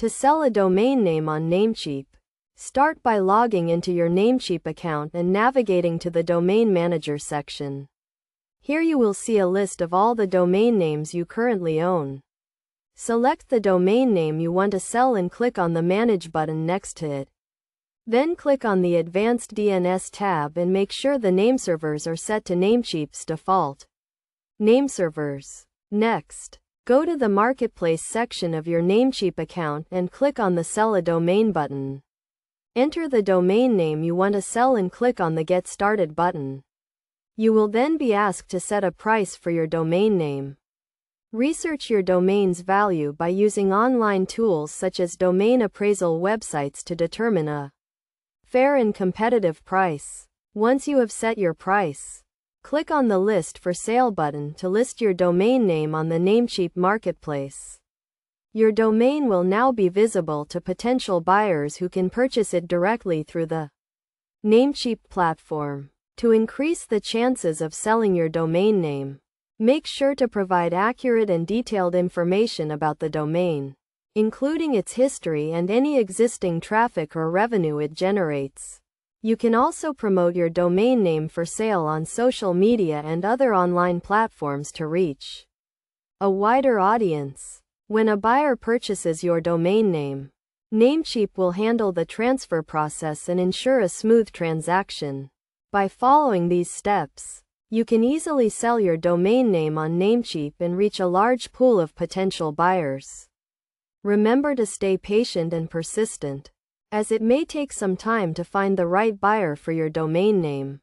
To sell a domain name on Namecheap, start by logging into your Namecheap account and navigating to the Domain Manager section. Here you will see a list of all the domain names you currently own. Select the domain name you want to sell and click on the Manage button next to it. Then click on the Advanced DNS tab and make sure the nameservers are set to Namecheap's default nameservers. Next, go to the Marketplace section of your Namecheap account and click on the Sell a Domain button. Enter the domain name you want to sell and click on the Get Started button. You will then be asked to set a price for your domain name. Research your domain's value by using online tools such as domain appraisal websites to determine a fair and competitive price. Once you have set your price, click on the List for Sale button to list your domain name on the Namecheap marketplace. Your domain will now be visible to potential buyers who can purchase it directly through the Namecheap platform. To increase the chances of selling your domain name, make sure to provide accurate and detailed information about the domain, including its history and any existing traffic or revenue it generates. You can also promote your domain name for sale on social media and other online platforms to reach a wider audience. When a buyer purchases your domain name, Namecheap will handle the transfer process and ensure a smooth transaction. By following these steps, you can easily sell your domain name on Namecheap and reach a large pool of potential buyers. Remember to stay patient and persistent, as it may take some time to find the right buyer for your domain name.